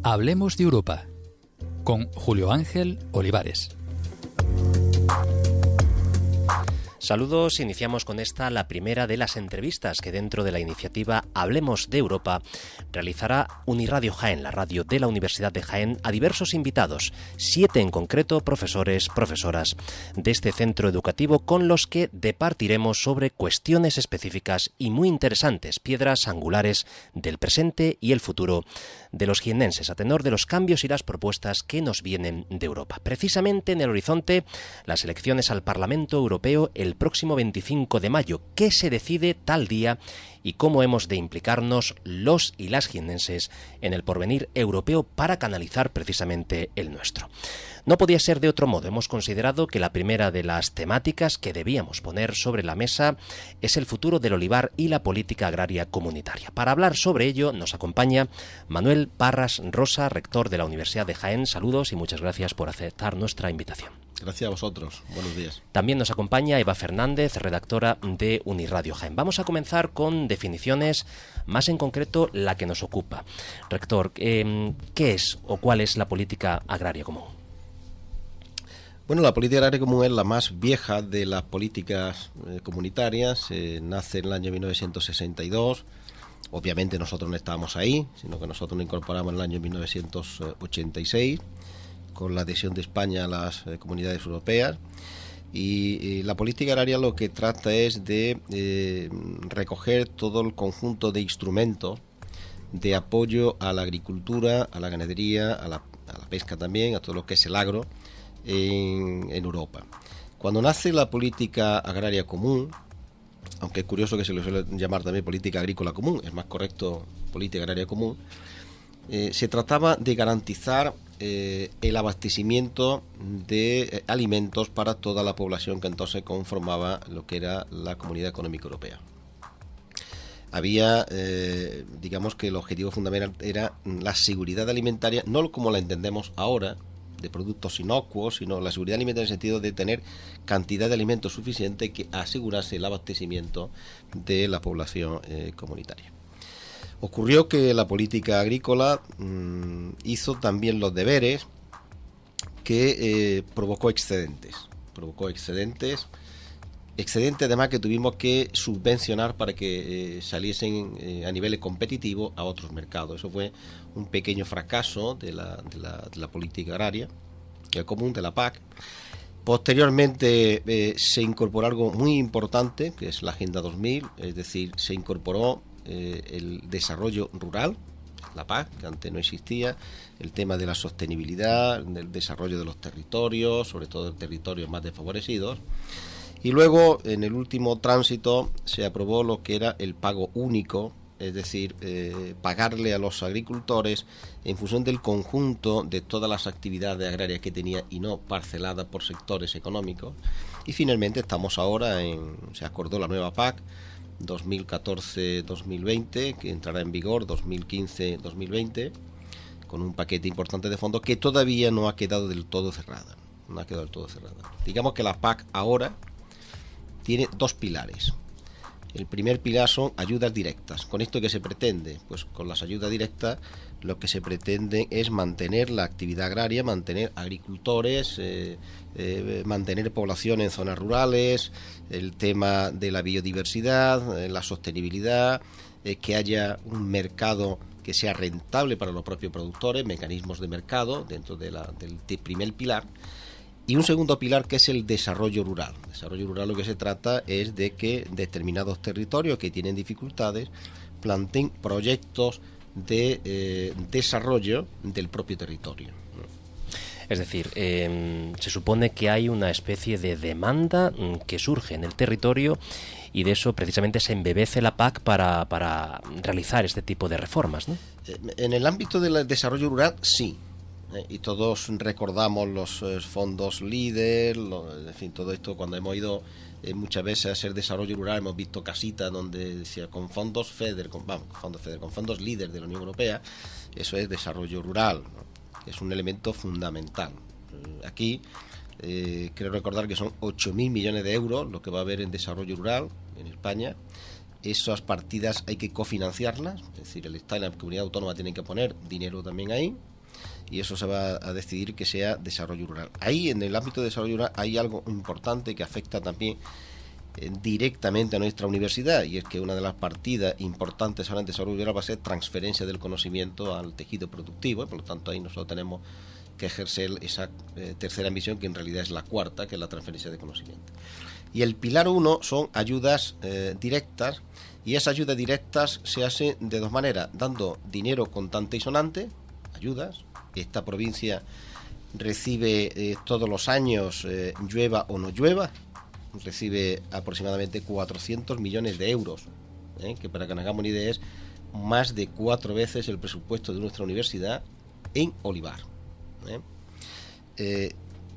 Hablemos de Europa, con Julio Ángel Olivares. Saludos, iniciamos con esta la primera de las entrevistas que dentro de la iniciativa Hablemos de Europa realizará Uniradio Jaén, la radio de la Universidad de Jaén, a diversos invitados, 7 en concreto, profesores, profesoras de este centro educativo con los que departiremos sobre cuestiones específicas y muy interesantes, piedras angulares del presente y el futuro de los jiennenses, a tenor de los cambios y las propuestas que nos vienen de Europa. Precisamente en el horizonte, las elecciones al Parlamento Europeo el próximo 25 de mayo. ¿Qué se decide tal día y cómo hemos de implicarnos los y las jiennenses en el porvenir europeo para canalizar precisamente el nuestro? No podía ser de otro modo. Hemos considerado que la primera de las temáticas que debíamos poner sobre la mesa es el futuro del olivar y la política agraria comunitaria. Para hablar sobre ello nos acompaña Manuel Parras Rosa, rector de la Universidad de Jaén. Saludos y muchas gracias por aceptar nuestra invitación. Gracias a vosotros. Buenos días. También nos acompaña Eva Fernández, redactora de Uniradio Jaén. Vamos a comenzar con definiciones, más en concreto la que nos ocupa. Rector, ¿qué es o cuál es la política agraria común? Bueno, la política agraria común es la más vieja de las políticas comunitarias. Nace en el año 1962. Obviamente nosotros no estábamos ahí, sino que nosotros nos incorporamos en el año 1986 con la adhesión de España a las comunidades europeas. Y la política agraria lo que trata es de recoger todo el conjunto de instrumentos de apoyo a la agricultura, a la ganadería, a la pesca también, a todo lo que es el agro en Europa. Cuando nace la política agraria común, aunque es curioso que se le suele llamar también política agrícola común, es más correcto política agraria común, se trataba de garantizar el abastecimiento de alimentos para toda la población que entonces conformaba lo que era la Comunidad Económica Europea. Había, digamos que el objetivo fundamental era la seguridad alimentaria, no como la entendemos ahora, de productos inocuos, sino la seguridad alimentaria en el sentido de tener cantidad de alimentos suficiente que asegurase el abastecimiento de la población comunitaria. Ocurrió que la política agrícola hizo también los deberes que provocó excedentes además que tuvimos que subvencionar para que saliesen a niveles competitivos a otros mercados. Eso fue un pequeño fracaso de la política agraria común, de la PAC. Posteriormente se incorporó algo muy importante, que es la Agenda 2000, es decir, se incorporó el desarrollo rural, la PAC, que antes no existía, el tema de la sostenibilidad, del desarrollo de los territorios, sobre todo de territorios más desfavorecidos. Y luego, en el último tránsito, se aprobó lo que era el pago único, es decir, pagarle a los agricultores en función del conjunto de todas las actividades agrarias que tenía y no parceladas por sectores económicos. Y finalmente estamos ahora se acordó la nueva PAC 2014-2020, que entrará en vigor 2015-2020, con un paquete importante de fondos que todavía no ha quedado del todo cerrada. Digamos que la PAC ahora tiene dos pilares. El primer pilar son ayudas directas. ¿Con esto qué se pretende? Pues con las ayudas directas lo que se pretende es mantener la actividad agraria, mantener agricultores, mantener población en zonas rurales, el tema de la biodiversidad, la sostenibilidad, que haya un mercado que sea rentable para los propios productores, mecanismos de mercado dentro del primer pilar. Y un segundo pilar que es el desarrollo rural. El desarrollo rural lo que se trata es de que determinados territorios que tienen dificultades planteen proyectos de desarrollo del propio territorio. Es decir, se supone que hay una especie de demanda que surge en el territorio y de eso precisamente se embebece la PAC para realizar este tipo de reformas, ¿no? En el ámbito del desarrollo rural, sí. Y todos recordamos los fondos LEADER, en fin, todo esto cuando hemos ido muchas veces a hacer desarrollo rural, hemos visto casitas donde decía con fondos FEDER, con fondos LEADER de la Unión Europea, eso es desarrollo rural, ¿no? Es un elemento fundamental. Aquí creo recordar que son 8.000 millones de euros lo que va a haber en desarrollo rural en España. Esas partidas hay que cofinanciarlas, es decir, el Estado y la comunidad autónoma tienen que poner dinero también ahí. y eso se va a decidir que sea desarrollo rural. Ahí, en el ámbito de desarrollo rural, hay algo importante que afecta también directamente a nuestra universidad, y es que una de las partidas importantes ahora en desarrollo rural va a ser transferencia del conocimiento al tejido productivo, y por lo tanto ahí nosotros tenemos que ejercer esa tercera misión, que en realidad es la cuarta, que es la transferencia de conocimiento. Y el pilar 1 son ayudas directas, y esas ayudas directas se hacen de dos maneras: dando dinero contante y sonante, ayudas. Esta provincia recibe todos los años, llueva o no llueva, recibe aproximadamente 400 millones de euros, que para que nos hagamos una idea es más de 4 veces el presupuesto de nuestra universidad en olivar.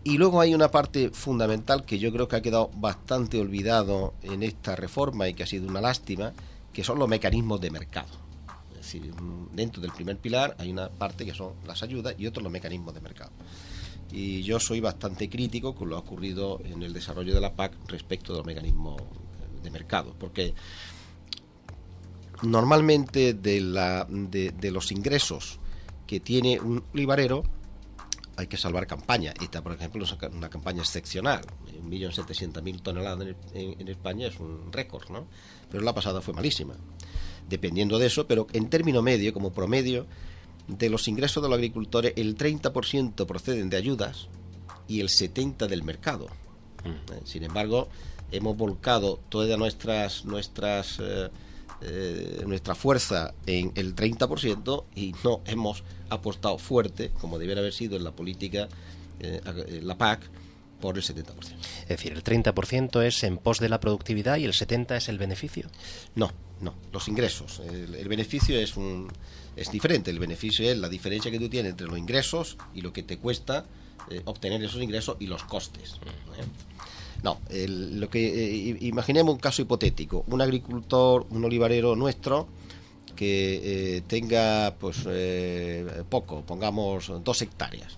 Y luego hay una parte fundamental que yo creo que ha quedado bastante olvidado en esta reforma y que ha sido una lástima, que son los mecanismos de mercado. Es decir, dentro del primer pilar hay una parte que son las ayudas y otros los mecanismos de mercado. Y yo soy bastante crítico con lo que ha ocurrido en el desarrollo de la PAC respecto de los mecanismos de mercado, porque normalmente de los ingresos que tiene un olivarero hay que salvar campaña. Esta, por ejemplo, es una campaña excepcional. 1.700.000 toneladas en España es un récord, ¿no? Pero la pasada fue malísima. Dependiendo de eso, pero en término medio, como promedio, de los ingresos de los agricultores, el 30% proceden de ayudas y el 70% del mercado. Sin embargo, hemos volcado toda nuestra fuerza en el 30% y no hemos apostado fuerte, como debiera haber sido en la política, la PAC, por el 70%. Es decir, el 30% es en pos de la productividad y el 70% es el beneficio. No, los ingresos. El beneficio es diferente. El beneficio es la diferencia que tú tienes entre los ingresos y lo que te cuesta obtener esos ingresos y los costes. No, imaginemos un caso hipotético: un agricultor, un olivarero nuestro que tenga poco, pongamos 2 hectáreas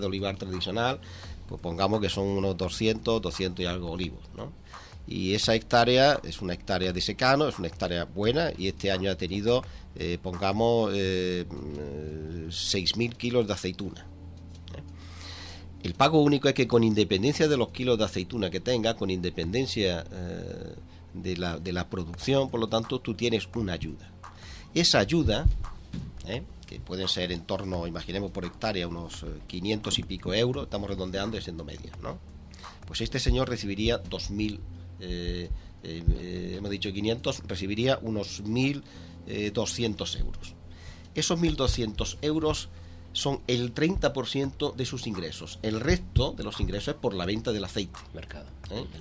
de olivar tradicional, pues pongamos que son unos 200 y algo olivos, ¿no? Y esa hectárea es una hectárea de secano, es una hectárea buena, y este año ha tenido, 6.000 kilos de aceituna. El pago único es que, con independencia de los kilos de aceituna que tenga, con independencia de la producción, por lo tanto, tú tienes una ayuda. Esa ayuda, que pueden ser en torno, imaginemos por hectárea, unos 500 y pico euros, estamos redondeando y siendo medias, ¿no? Pues este señor recibiría 2.000, hemos dicho 500, recibiría unos 1.200 euros. Esos 1.200 euros son el 30% de sus ingresos. El resto de los ingresos es por la venta del aceite. El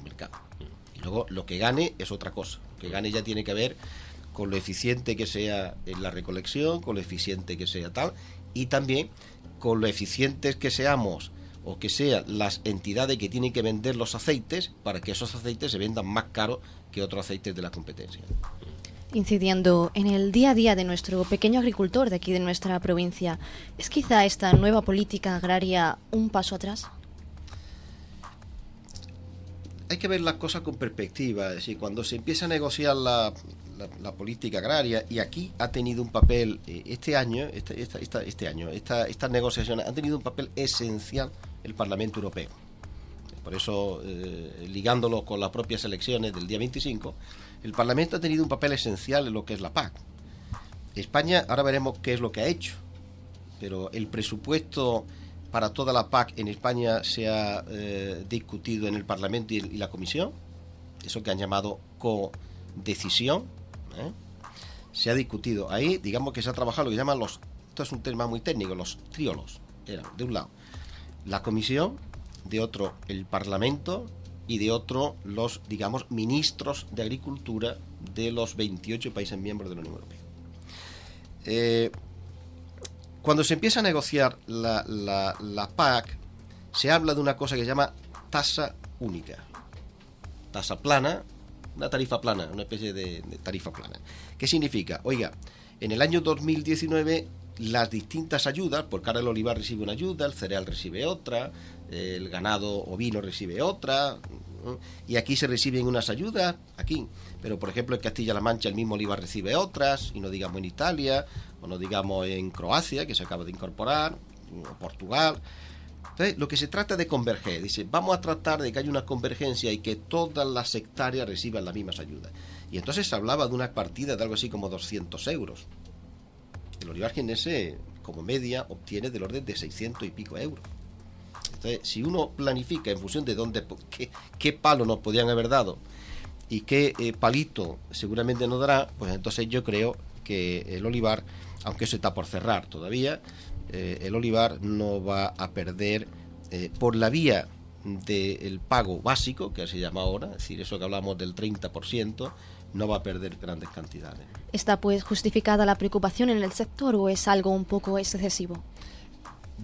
mercado. Y luego lo que gane es otra cosa. Lo que gane ya tiene que ver con lo eficiente que sea en la recolección, con lo eficiente que sea tal, y también con lo eficientes que seamos, o que sean las entidades que tienen que vender los aceites, para que esos aceites se vendan más caros que otros aceites de la competencia. Incidiendo en el día a día de nuestro pequeño agricultor de aquí de nuestra provincia, ¿es quizá esta nueva política agraria un paso atrás? Hay que ver las cosas con perspectiva. Es decir, cuando se empieza a negociar la política agraria, y aquí ha tenido un papel estas negociaciones han tenido un papel esencial el Parlamento Europeo. Por eso, ligándolo con las propias elecciones del día 25, el Parlamento ha tenido un papel esencial en lo que es la PAC. España, ahora veremos qué es lo que ha hecho, pero el presupuesto para toda la PAC en España se ha discutido en el Parlamento y la Comisión, eso que han llamado codecisión, se ha discutido ahí. Digamos que se ha trabajado lo que llaman esto es un tema muy técnico, los tríolos. Era, de un lado, la Comisión, de otro, el Parlamento, y de otro, los, digamos, ministros de Agricultura de los 28 países miembros de la Unión Europea. Cuando se empieza a negociar la PAC, se habla de una cosa que se llama tasa única, tasa plana, una tarifa plana, una especie de tarifa plana. ¿Qué significa? Oiga, en el año 2019 las distintas ayudas, porque ahora el olivar recibe una ayuda, el cereal recibe otra, el ganado ovino recibe otra, y aquí se reciben unas ayudas, aquí, pero por ejemplo en Castilla-La Mancha el mismo olivar recibe otras, y no digamos en Italia, o no digamos en Croacia, que se acaba de incorporar, o Portugal. Entonces, lo que se trata de converger, dice, vamos a tratar de que haya una convergencia y que todas las hectáreas reciban las mismas ayudas. Y entonces se hablaba de una partida de algo así como 200 euros. El olivar jiennense, como media, obtiene del orden de 600 y pico euros. Entonces, si uno planifica en función de dónde, qué palo nos podían haber dado y qué palito seguramente nos dará, pues entonces yo creo que el olivar, aunque eso está por cerrar todavía, el olivar no va a perder por la vía del pago básico, que se llama ahora, es decir, eso que hablamos del 30%, no va a perder grandes cantidades. ¿Está pues justificada la preocupación en el sector o es algo un poco excesivo?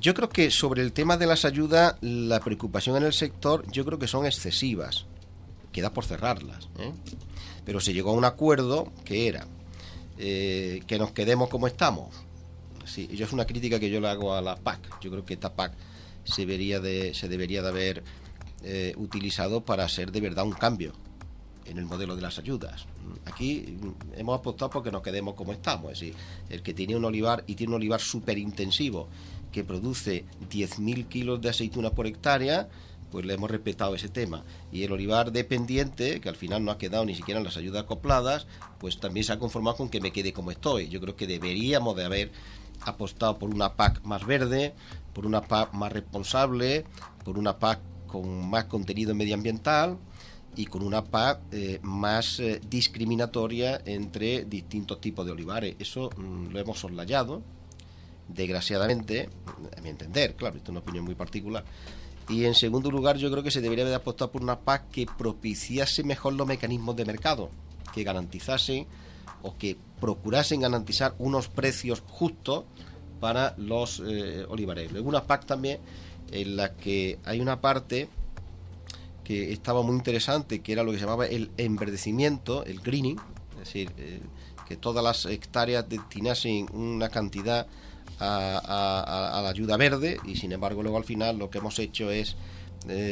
Yo creo que sobre el tema de las ayudas, la preocupación en el sector, yo creo que son excesivas. Queda por cerrarlas, pero se llegó a un acuerdo que era que nos quedemos como estamos. Sí, yo es una crítica que yo le hago a la PAC. Yo creo que esta PAC se debería de haber utilizado para hacer de verdad un cambio en el modelo de las ayudas. Aquí hemos apostado porque nos quedemos como estamos, es decir, el que tiene un olivar y tiene un olivar súper intensivo que produce 10.000 kilos de aceituna por hectárea, pues le hemos respetado ese tema. Y el olivar dependiente, que al final no ha quedado ni siquiera en las ayudas acopladas, pues también se ha conformado con que me quede como estoy. Yo creo que deberíamos de haber apostado por una PAC más verde, por una PAC más responsable, por una PAC con más contenido medioambiental y con una PAC más discriminatoria entre distintos tipos de olivares. Eso lo hemos soslayado, desgraciadamente, a mi entender, claro, esto es una opinión muy particular. Y en segundo lugar, yo creo que se debería haber apostado por una PAC que propiciase mejor los mecanismos de mercado, que garantizasen o que procurasen garantizar unos precios justos para los olivareros. Luego una PAC también en la que hay una parte que estaba muy interesante, que era lo que se llamaba el enverdecimiento, el greening, es decir, que todas las hectáreas destinasen una cantidad a la ayuda verde, y sin embargo luego al final lo que hemos hecho es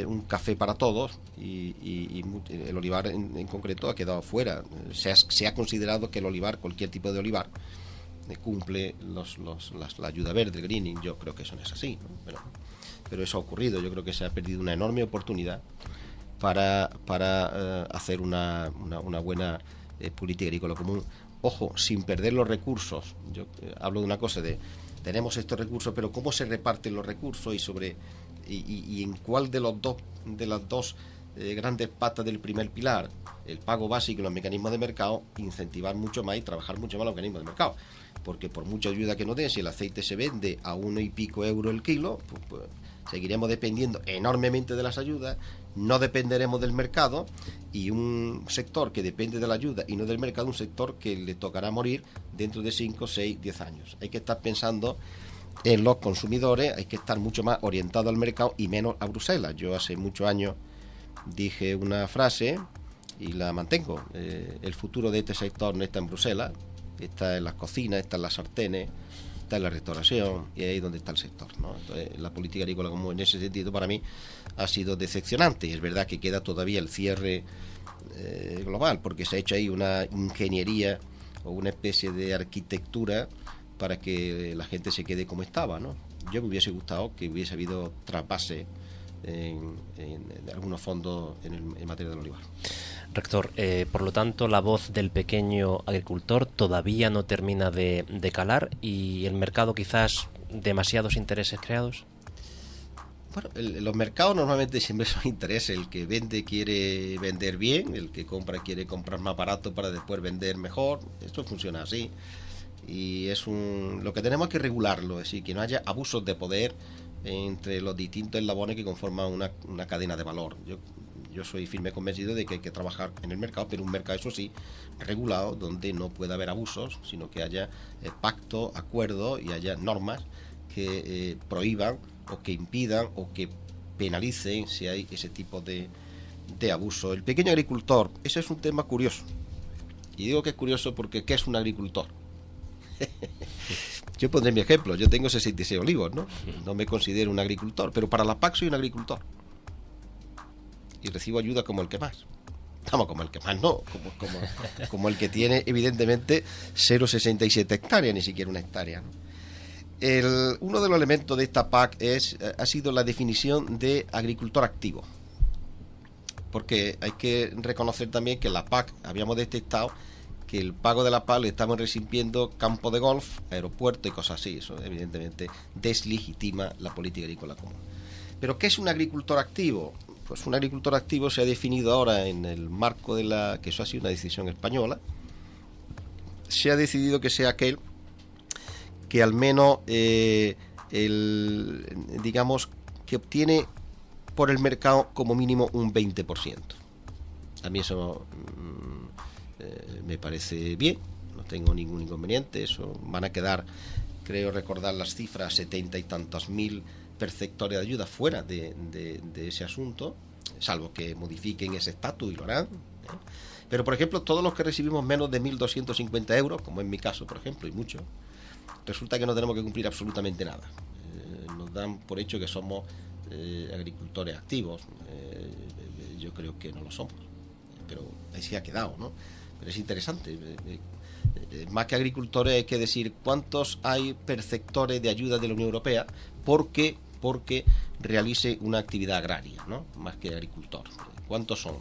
un café para todos y el olivar en concreto ha quedado fuera. Se ha considerado que el olivar, cualquier tipo de olivar, cumple la ayuda verde, el greening. Yo creo que eso no es así, ¿no? Pero eso ha ocurrido. Yo creo que se ha perdido una enorme oportunidad para hacer una buena política agrícola común. Ojo, sin perder los recursos. Yo hablo de una cosa tenemos estos recursos, pero cómo se reparten los recursos y en cuál de las dos grandes patas del primer pilar, el pago básico y los mecanismos de mercado, incentivar mucho más y trabajar mucho más los mecanismos de mercado. Porque por mucha ayuda que nos den, si el aceite se vende a 1 y pico euros el kilo, pues seguiremos dependiendo enormemente de las ayudas, no dependeremos del mercado, y un sector que depende de la ayuda y no del mercado, un sector que le tocará morir dentro de 5, 6, 10 años. Hay que estar pensando en los consumidores, hay que estar mucho más orientado al mercado y menos a Bruselas. Yo hace muchos años dije una frase y la mantengo: el futuro de este sector no está en Bruselas, está en las cocinas, está en las sartenes, está en la restauración, y ahí es donde está el sector, ¿no? Entonces, la política agrícola común en ese sentido para mí ha sido decepcionante, y es verdad que queda todavía el cierre global, porque se ha hecho ahí una ingeniería o una especie de arquitectura para que la gente se quede como estaba, ¿no? Yo me hubiese gustado que hubiese habido traspase en algunos fondos en materia del olivar. Rector, por lo tanto, la voz del pequeño agricultor todavía no termina de calar, y el mercado quizás demasiados intereses creados. Bueno, los mercados normalmente siempre son intereses. El que vende quiere vender bien, el que compra quiere comprar más barato para después vender mejor. Esto funciona así. Y lo que tenemos que regularlo, es decir, que no haya abusos de poder entre los distintos eslabones que conforman una cadena de valor. Yo soy firme convencido de que hay que trabajar en el mercado, pero un mercado, eso sí, regulado, donde no pueda haber abusos, sino que haya pacto, acuerdo y haya normas que prohíban o que impidan o que penalicen si hay ese tipo de abuso. El pequeño agricultor, ese es un tema curioso. Y digo que es curioso porque ¿qué es un agricultor? Yo pondré mi ejemplo. Yo tengo 66 olivos, ¿no? No me considero un agricultor, pero para la PAC soy un agricultor. y recibo ayuda como el que más. Vamos, como el que más no, como el que tiene evidentemente 0,67 hectáreas, ni siquiera una hectárea, ¿no? Uno de los elementos de esta PAC ha sido la definición de agricultor activo, porque hay que reconocer también que la PAC habíamos detectado que el pago de la PAC le estamos recibiendo campos de golf, aeropuertos y cosas así. Eso evidentemente deslegitima la política agrícola común. ¿Pero qué es un agricultor activo? Pues un agricultor activo se ha definido ahora en el marco que eso ha sido una decisión española. Se ha decidido que sea aquel que al menos, digamos, que obtiene por el mercado como mínimo un 20%. A mí eso me parece bien, no tengo ningún inconveniente. Eso van a quedar, creo recordar las cifras, 70 y tantos mil perceptores de ayuda fuera de ese asunto, salvo que modifiquen ese estatus, y lo harán, ¿eh? Pero, por ejemplo, todos los que recibimos menos de 1.250 euros, como en mi caso, por ejemplo, y mucho, resulta que no tenemos que cumplir absolutamente nada. Nos dan por hecho que somos agricultores activos. Yo creo que no lo somos, pero ahí sí ha quedado, ¿no? Pero es interesante. Más que agricultores hay que decir cuántos hay perceptores de ayuda de la Unión Europea porque realice una actividad agraria, ¿no? Más que agricultor. ¿Cuántos son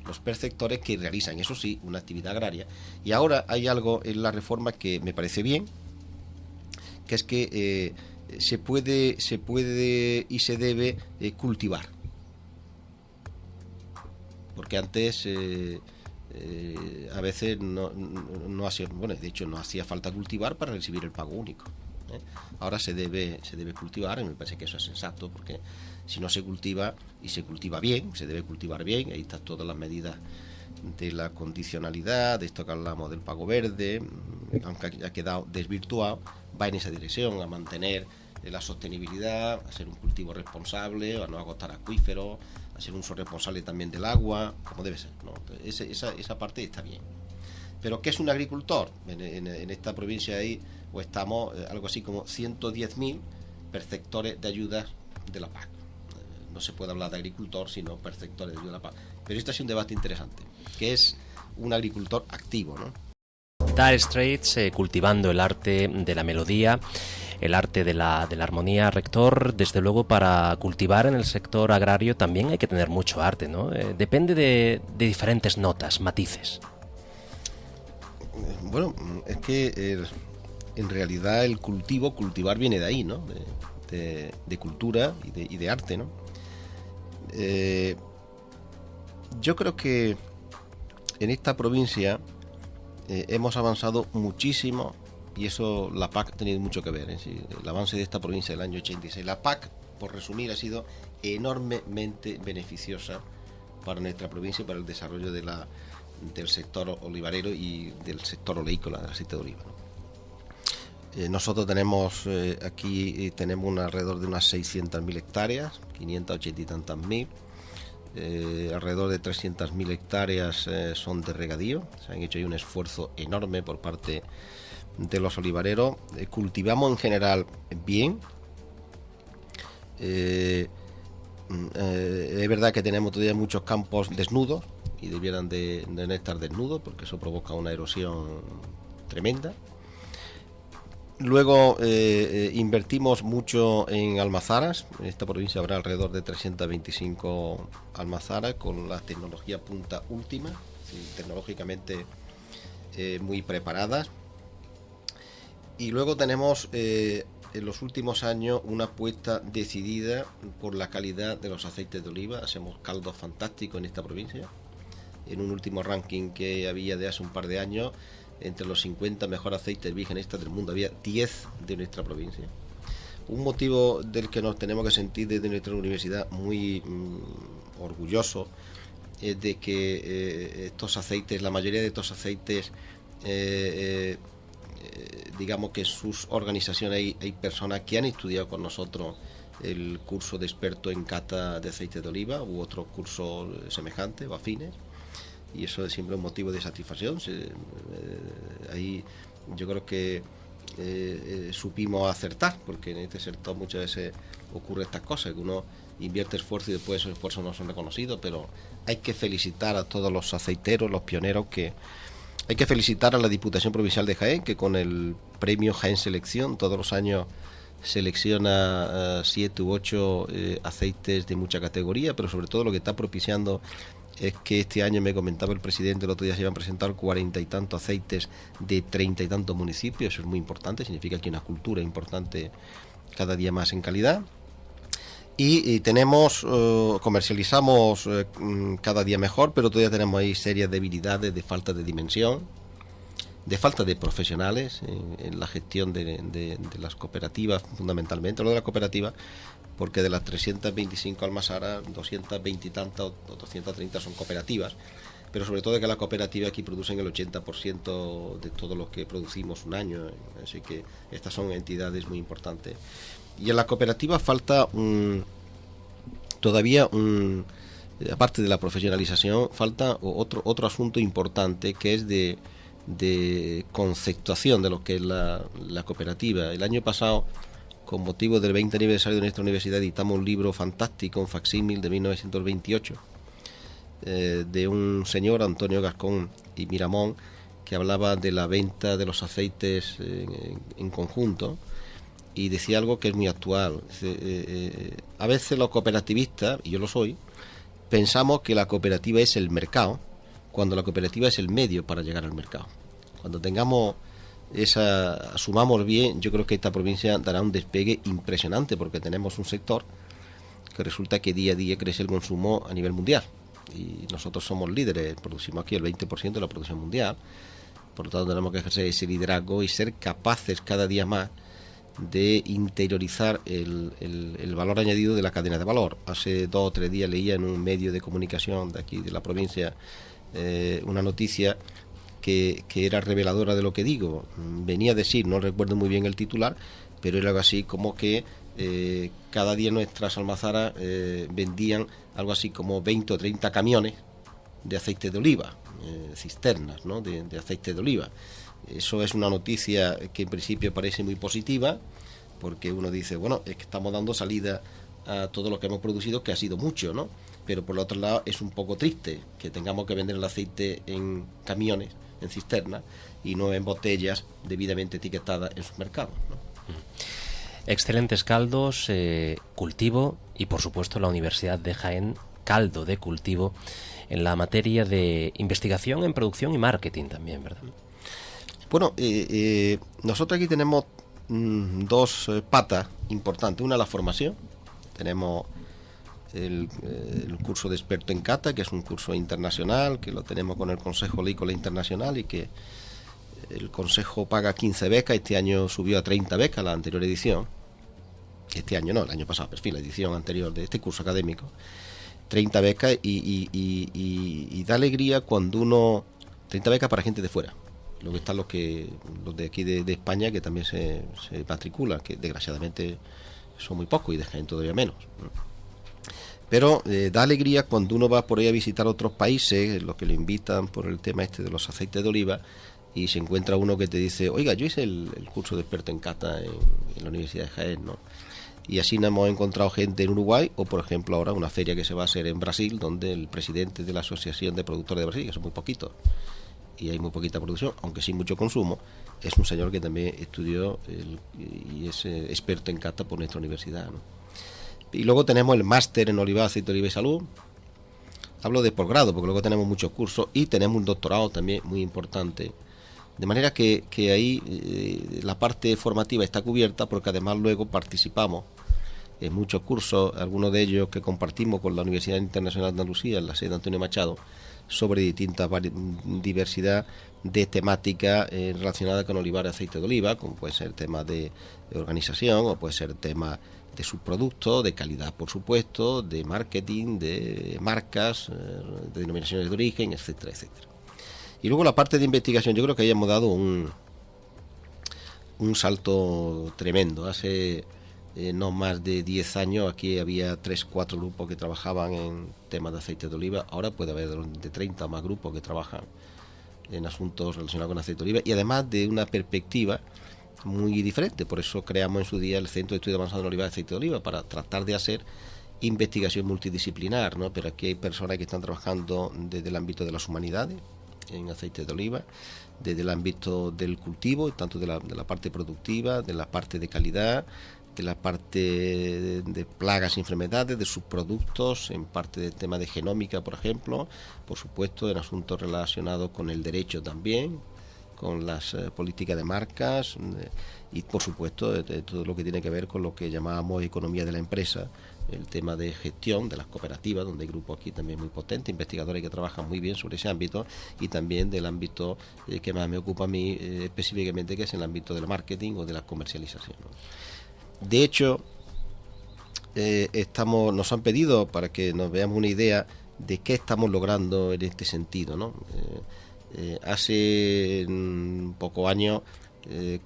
los perceptores que realizan, eso sí, una actividad agraria? Y ahora hay algo en la reforma que me parece bien, que es que se puede y se debe cultivar, porque antes a veces no hacía, bueno, de hecho no hacía falta cultivar para recibir el pago único, ¿eh? Ahora se debe cultivar, y me parece que eso es sensato, porque si no se cultiva, y se cultiva bien, se debe cultivar bien, ahí están todas las medidas de la condicionalidad, de esto que hablamos del pago verde, aunque ha quedado desvirtuado, va en esa dirección, a mantener la sostenibilidad, a ser un cultivo responsable, a no agotar acuíferos, a ser un uso responsable también del agua, como debe ser, ¿no? Esa parte está bien. Pero ¿qué es un agricultor? En esta provincia ahí o estamos algo así como 110.000 perceptores de ayudas de la PAC. No se puede hablar de agricultor, sino perceptores de ayuda de la PAC. Pero este es un debate interesante, que es un agricultor activo, ¿no? Dire Straits, cultivando el arte de la melodía, el arte de la armonía. Rector, desde luego para cultivar en el sector agrario también hay que tener mucho arte, ¿no? Depende de diferentes notas, matices. Bueno, es que en realidad el cultivar viene de ahí, ¿no? De cultura y de arte, ¿no? Yo creo que en esta provincia hemos avanzado muchísimo, y eso la PAC ha tenido mucho que ver, ¿eh? Sí, el avance de esta provincia del año 86. La PAC, por resumir, ha sido enormemente beneficiosa para nuestra provincia y para el desarrollo del sector olivarero y del sector oleícola, del aceite de oliva, ¿no? Nosotros tenemos aquí alrededor de unas 600.000 hectáreas, 580 y tantas mil. Alrededor de 300.000 hectáreas son de regadío. Se han hecho ahí un esfuerzo enorme por parte de los olivareros. Cultivamos en general bien. Es verdad que tenemos todavía muchos campos desnudos y debieran de no estar desnudos, porque eso provoca una erosión tremenda. Luego invertimos mucho en almazaras. En esta provincia habrá alrededor de 325 almazaras con la tecnología punta última, tecnológicamente muy preparadas. Y luego tenemos en los últimos años una apuesta decidida por la calidad de los aceites de oliva. Hacemos caldos fantásticos en esta provincia. En un último ranking que había de hace un par de años, entre los 50 mejores aceites vírgenes del mundo, había 10 de nuestra provincia. Un motivo del que nos tenemos que sentir desde nuestra universidad muy orgulloso es de que estos aceites, la mayoría de estos aceites, digamos que en sus organizaciones hay personas que han estudiado con nosotros el curso de experto en cata de aceite de oliva u otros cursos semejantes o afines. Y eso es siempre un motivo de satisfacción. Ahí yo creo que supimos acertar, porque en este sector muchas veces ocurre estas cosas, que uno invierte esfuerzo y después esos esfuerzos no son reconocidos, pero hay que felicitar a todos los aceiteros, los pioneros, que hay que felicitar a la Diputación Provincial de Jaén, que con el premio Jaén Selección todos los años selecciona 7 u 8 aceites de mucha categoría, pero sobre todo lo que está propiciando es que este año, me comentaba el presidente, el otro día se iban a presentar 40 y tantos aceites de 30 y tantos municipios. Eso es muy importante, significa que hay una cultura importante cada día más en calidad. Y tenemos, comercializamos cada día mejor, pero todavía tenemos ahí serias debilidades de falta de dimensión, de falta de profesionales en la gestión de las cooperativas, fundamentalmente lo de las cooperativas, porque de las 325 almazaras, 220 y tantas o 230 son cooperativas, pero sobre todo que las cooperativas aquí producen el 80% de todo lo que producimos un año, así que estas son entidades muy importantes. Y en las cooperativas falta todavía aparte de la profesionalización, falta otro asunto importante, que es de conceptuación de lo que es la cooperativa. El año pasado, con motivo del 20 aniversario de nuestra universidad, editamos un libro fantástico, un facsímil de 1928, de un señor, Antonio Gascón y Miramón, que hablaba de la venta de los aceites en conjunto, y decía algo que es muy actual. A veces los cooperativistas, y yo lo soy, pensamos que la cooperativa es el mercado, cuando la cooperativa es el medio para llegar al mercado. Cuando tengamos asumamos bien, yo creo que esta provincia dará un despegue impresionante, porque tenemos un sector que resulta que día a día crece el consumo a nivel mundial, y nosotros somos líderes, producimos aquí el 20% de la producción mundial. Por lo tanto, tenemos que ejercer ese liderazgo y ser capaces cada día más de interiorizar el valor añadido de la cadena de valor. Hace 2 o 3 días leía en un medio de comunicación de aquí de la provincia una noticia que era reveladora de lo que digo. Venía a decir, no recuerdo muy bien el titular, pero era algo así como que cada día nuestras almazaras vendían algo así como 20 o 30 camiones de aceite de oliva, cisternas, ¿no?, de aceite de oliva. Eso es una noticia que en principio parece muy positiva, porque uno dice, bueno, es que estamos dando salida a todo lo que hemos producido, que ha sido mucho, ¿no? Pero por el otro lado es un poco triste que tengamos que vender el aceite en camiones, en cisternas, y no en botellas debidamente etiquetadas en sus mercados, ¿no? Excelentes caldos, cultivo, y por supuesto la Universidad de Jaén, caldo de cultivo en la materia de investigación en producción y marketing también, ¿verdad? Bueno, nosotros aquí tenemos 2 patas importantes. Una, la formación. Tenemos el curso de experto en cata, que es un curso internacional, que lo tenemos con el Consejo Lícola Internacional, y que el Consejo paga 15 becas. Este año subió a 30 becas la anterior edición. Este año no, el año pasado, pero en fin, la edición anterior de este curso académico. 30 becas y da alegría cuando uno... 30 becas para gente de fuera. Luego están los de aquí de España, que también se matriculan, que desgraciadamente son muy pocos y de Jaén todavía menos. Pero da alegría cuando uno va por ahí a visitar otros países, los que lo invitan por el tema este de los aceites de oliva, y se encuentra uno que te dice, oiga, yo hice el curso de experto en cata en la Universidad de Jaén, ¿no? Y así nos hemos encontrado gente en Uruguay, o por ejemplo ahora una feria que se va a hacer en Brasil, donde el presidente de la Asociación de Productores de Brasil, que son muy poquitos, y hay muy poquita producción, aunque sí mucho consumo, es un señor que también estudió y es experto en cata por nuestra universidad, ¿no? Y luego tenemos el máster en oliva, aceite de oliva y salud. Hablo de posgrado, porque luego tenemos muchos cursos, y tenemos un doctorado también muy importante. De manera que ahí la parte formativa está cubierta, porque además luego participamos en muchos cursos, algunos de ellos que compartimos con la Universidad Internacional de Andalucía, en la sede de Antonio Machado, sobre distintas diversidad de temáticas relacionadas con olivar y aceite de oliva, como puede ser el tema de organización, o puede ser el tema de subproductos, de calidad, por supuesto, de marketing, de marcas, de denominaciones de origen, etcétera, etcétera. Y luego la parte de investigación, yo creo que hayamos dado un salto tremendo. Hace no más de 10 años aquí había 3-4 grupos que trabajaban en temas de aceite de oliva. Ahora puede haber de 30 más grupos que trabajan en asuntos relacionados con aceite de oliva, y además de una perspectiva muy diferente. Por eso creamos en su día el Centro de Estudio Avanzado en Olivar y Aceite de Oliva, para tratar de hacer investigación multidisciplinar, ¿no? Pero aquí hay personas que están trabajando desde el ámbito de las humanidades, en aceite de oliva, desde el ámbito del cultivo, tanto de la parte productiva, de la parte de calidad, de la parte de plagas y enfermedades, de subproductos, en parte del tema de genómica, por ejemplo, por supuesto en asuntos relacionados con el derecho también, con las políticas de marcas y por supuesto de todo lo que tiene que ver con lo que llamábamos economía de la empresa, el tema de gestión de las cooperativas, donde hay grupos aquí también muy potentes, investigadores que trabajan muy bien sobre ese ámbito, y también del ámbito que más me ocupa a mí específicamente, que es el ámbito del marketing o de la comercialización, ¿no? De hecho, nos han pedido para que nos veamos una idea de qué estamos logrando en este sentido, ¿no? Hace pocos años,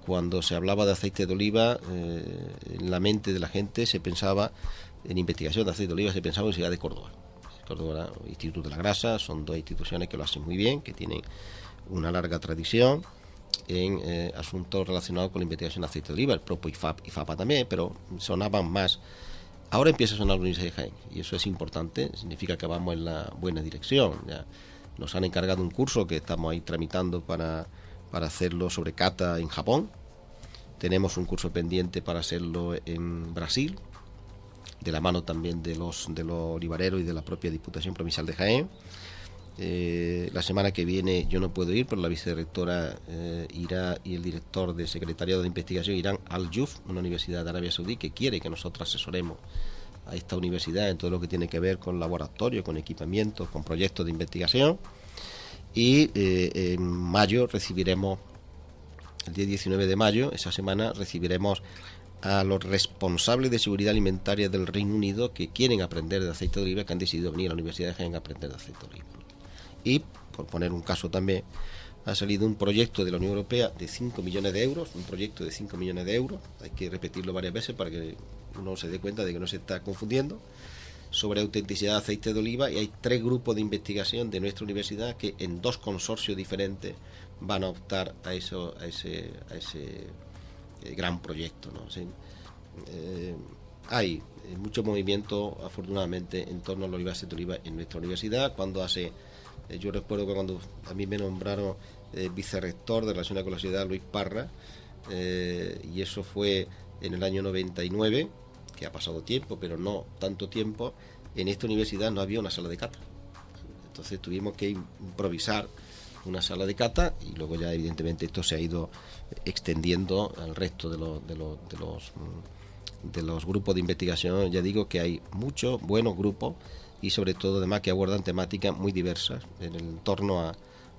cuando se hablaba de aceite de oliva, en la mente de la gente se pensaba en investigación de aceite de oliva, se pensaba en la Universidad de Córdoba. Córdoba, Instituto de la Grasa, son dos instituciones que lo hacen muy bien, que tienen una larga tradición en asuntos relacionados con la investigación de aceite de oliva, el propio IFAPA también, pero sonaban más. Ahora empieza a sonar la Universidad de Jaén, y eso es importante, significa que vamos en la buena dirección. Ya nos han encargado un curso que estamos ahí tramitando para hacerlo sobre cata en Japón. Tenemos un curso pendiente para hacerlo en Brasil, de la mano también de los olivareros y de la propia Diputación Provincial de Jaén. La semana que viene yo no puedo ir, pero la vicerrectora irá, y el director de Secretariado de Investigación irán al Yuf, una universidad de Arabia Saudí, que quiere que nosotros asesoremos a esta universidad en todo lo que tiene que ver con laboratorios, con equipamientos, con proyectos de investigación. Y en mayo recibiremos, el día 19 de mayo, esa semana, recibiremos a los responsables de seguridad alimentaria del Reino Unido que quieren aprender de aceite de oliva, que han decidido venir a la Universidad de Jaén a aprender de aceite de oliva. Y, por poner un caso también, ha salido un proyecto de la Unión Europea de 5 millones de euros, un proyecto de 5 millones de euros, hay que repetirlo varias veces para que uno se dé cuenta de que no se está confundiendo, sobre autenticidad de aceite de oliva, y hay 3 grupos de investigación de nuestra universidad que en 2 consorcios diferentes van a optar a ese gran proyecto, ¿no? Sí. Hay mucho movimiento, afortunadamente, en torno al oliva y aceite de oliva en nuestra universidad. Yo recuerdo que cuando a mí me nombraron vicerrector de Relaciones con la Sociedad, Luis Parra, y eso fue en el año 99, que ha pasado tiempo, pero no tanto tiempo, en esta universidad no había una sala de cata. Entonces tuvimos que improvisar una sala de cata, y luego ya evidentemente esto se ha ido extendiendo al resto de los grupos de investigación. Ya digo que hay muchos buenos grupos, y sobre todo además que abordan temáticas muy diversas en el torno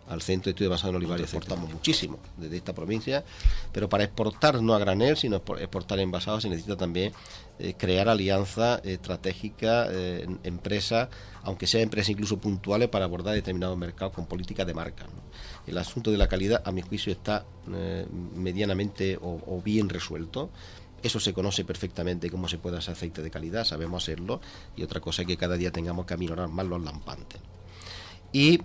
al Centro de Estudio Avanzado en Olivar. Exportamos muchísimo desde esta provincia, pero para exportar no a granel, sino exportar envasado, se necesita también crear alianzas estratégicas, empresas, aunque sean empresas incluso puntuales, para abordar determinados mercados con políticas de marca, ¿no? El asunto de la calidad, a mi juicio, está medianamente o bien resuelto. Eso se conoce perfectamente, cómo se puede hacer aceite de calidad, sabemos hacerlo, y otra cosa es que cada día tengamos que aminorar más los lampantes. Y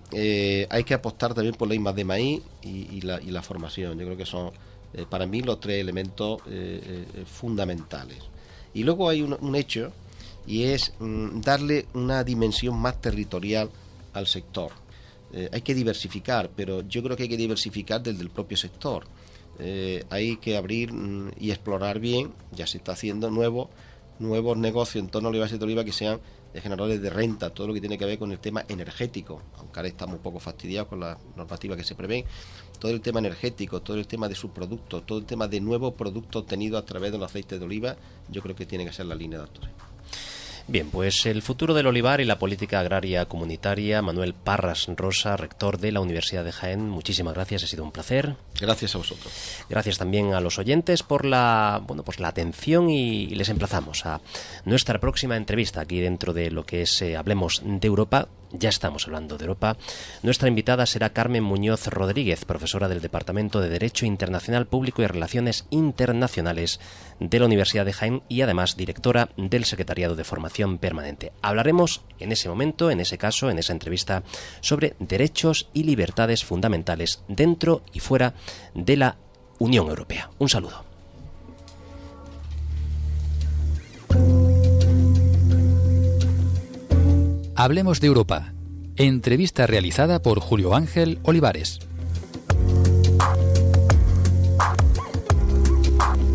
hay que apostar también por la I+D maíz y la formación. Yo creo que son para mí los 3 elementos fundamentales. Y luego hay un hecho, y es darle una dimensión más territorial al sector. Hay que diversificar, pero yo creo que hay que diversificar desde el propio sector. Hay que abrir y explorar bien, ya se está haciendo, nuevos negocios en torno a la aceite de oliva que sean generadores de renta, todo lo que tiene que ver con el tema energético, aunque ahora estamos un poco fastidiados con las normativas que se prevén, todo el tema energético, todo el tema de subproductos, todo el tema de nuevos productos obtenidos a través de los aceites de oliva, yo creo que tiene que ser la línea de actuación. Bien, pues el futuro del olivar y la política agraria comunitaria. Manuel Parras Rosa, rector de la Universidad de Jaén, muchísimas gracias, ha sido un placer. Gracias a vosotros. Gracias también a los oyentes por la atención, y les emplazamos a nuestra próxima entrevista aquí dentro de lo que es Hablemos de Europa. Ya estamos hablando de Europa. Nuestra invitada será Carmen Muñoz Rodríguez, profesora del Departamento de Derecho Internacional Público y Relaciones Internacionales de la Universidad de Jaén, y además directora del Secretariado de Formación Permanente. Hablaremos en ese momento, en ese caso, en esa entrevista, sobre derechos y libertades fundamentales dentro y fuera de la Unión Europea. Un saludo. Hablemos de Europa. Entrevista realizada por Julio Ángel Olivares.